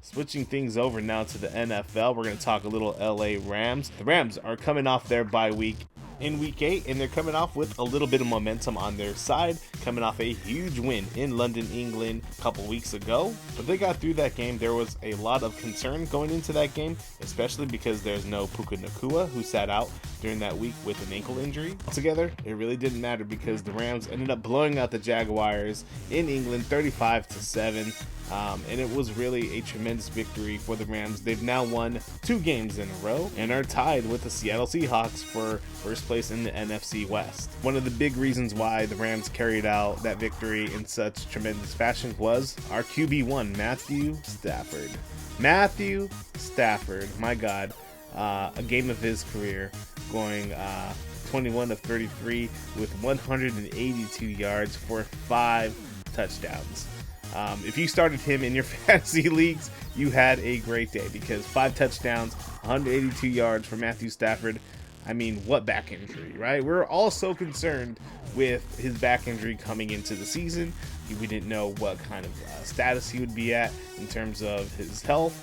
Switching things over now to the NFL, we're going to talk a little LA Rams. The Rams are coming off their bye week in week 8, and they're coming off with a little bit of momentum on their side, coming off a huge win in London, England a couple weeks ago. But they got through that game. There was a lot of concern going into that game, especially because there's no Puka Nacua, who sat out during that week with an ankle injury. Altogether, it really didn't matter because the Rams ended up blowing out the Jaguars in England 35-7. And it was really a tremendous victory for the Rams. They've now won 2 games in a row and are tied with the Seattle Seahawks for first place in the NFC West. One of the big reasons why the Rams carried out that victory in such tremendous fashion was our QB1, Matthew Stafford. Matthew Stafford, my God, a game of his career, going 21 of 33 with 182 yards for 5 touchdowns. If you started him in your fantasy leagues, you had a great day because 5 touchdowns, 182 yards for Matthew Stafford. I mean, what back injury, right? We're all so concerned with his back injury coming into the season. We didn't know what kind of status he would be at in terms of his health,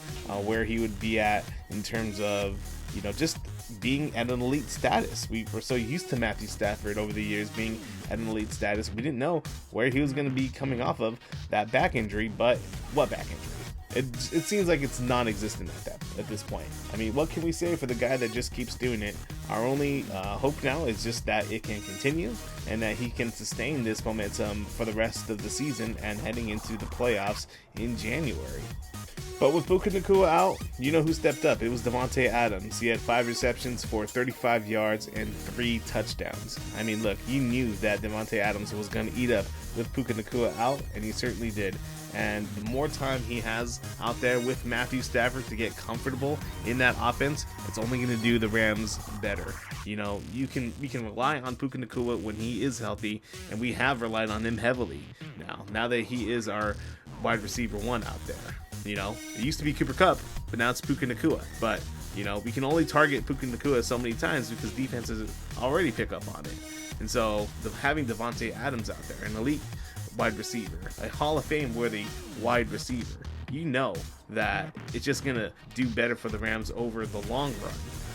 where he would be at in terms of, just being at an elite status. We were so used to Matthew Stafford over the years being at an elite status. We didn't know where he was going to be coming off of that back injury, but what back injury? It seems like it's non-existent at this point. I mean, what can we say for the guy that just keeps doing it? Our only hope now is just that it can continue and that he can sustain this momentum for the rest of the season and heading into the playoffs in January. But with Puka Nacua out, you know who stepped up. It was Davante Adams. He had 5 receptions for 35 yards and 3 touchdowns. I mean, look, you knew that Davante Adams was going to eat up with Puka Nacua out, and he certainly did. And the more time he has out there with Matthew Stafford to get comfortable in that offense, it's only going to do the Rams better. We can rely on Puka Nacua when he is healthy, and we have relied on him heavily now that he is our wide receiver 1 out there. It used to be Cooper Kupp, but now it's Puka Nacua. But, we can only target Puka Nacua so many times because defenses already pick up on it. And so having Davante Adams out there, an elite wide receiver, a Hall of Fame worthy wide receiver, that it's just going to do better for the Rams over the long run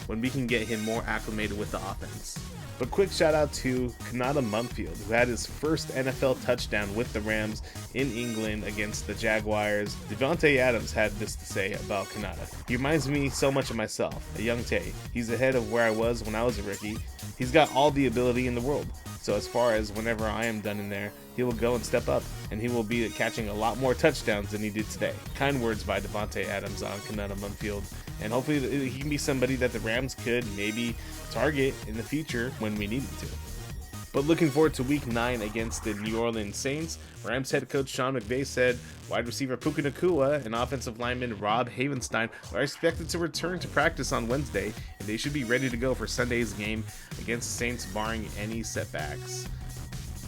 when we can get him more acclimated with the offense. But quick shout out to Kanata Mumfield, who had his first NFL touchdown with the Rams in England against the Jaguars. Davante Adams had this to say about Kanata. He reminds me so much of myself, a young Tay. He's ahead of where I was when I was a rookie. He's got all the ability in the world. So as far as whenever I am done in there, he will go and step up, and he will be catching a lot more touchdowns than he did today. Kind words by Davante Adams on Kanata Mumfield, and hopefully he can be somebody that the Rams could maybe target in the future when we need him to. But looking forward to Week 9 against the New Orleans Saints. Rams head coach Sean McVay said wide receiver Puka Nacua and offensive lineman Rob Havenstein are expected to return to practice on Wednesday, and they should be ready to go for Sunday's game against the Saints barring any setbacks.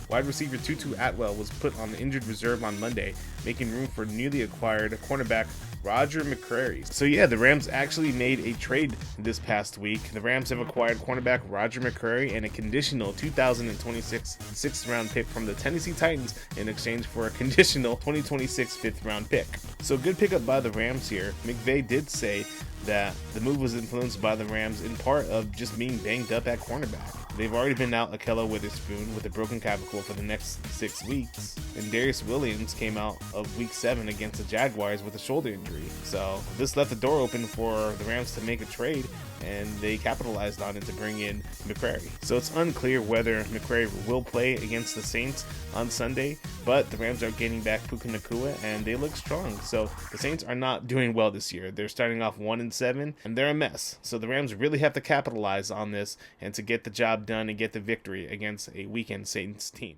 Wide receiver Tutu Atwell was put on the injured reserve on Monday, making room for newly acquired cornerback Roger McCreary. So yeah, the Rams actually made a trade this past week. The Rams have acquired cornerback Roger McCreary and a conditional 2026 6th-round pick from the Tennessee Titans in exchange for a conditional 2026 5th-round pick. So good pickup by the Rams here. McVay did say that the move was influenced by the Rams in part of just being banged up at cornerback. They've already been out Ahkello Witherspoon with a broken clavicle for the next 6 weeks, and Darius Williams came out of Week 7 against the Jaguars with a shoulder injury. So this left the door open for the Rams to make a trade, and they capitalized on it to bring in McCreary. So it's unclear whether McCreary will play against the Saints on Sunday, but the Rams are getting back Puka Nacua, and they look strong. So the Saints are not doing well this year. They're starting off 1-7, and they're a mess. So the Rams really have to capitalize on this and to get the job done and get the victory against a weakened Saints team.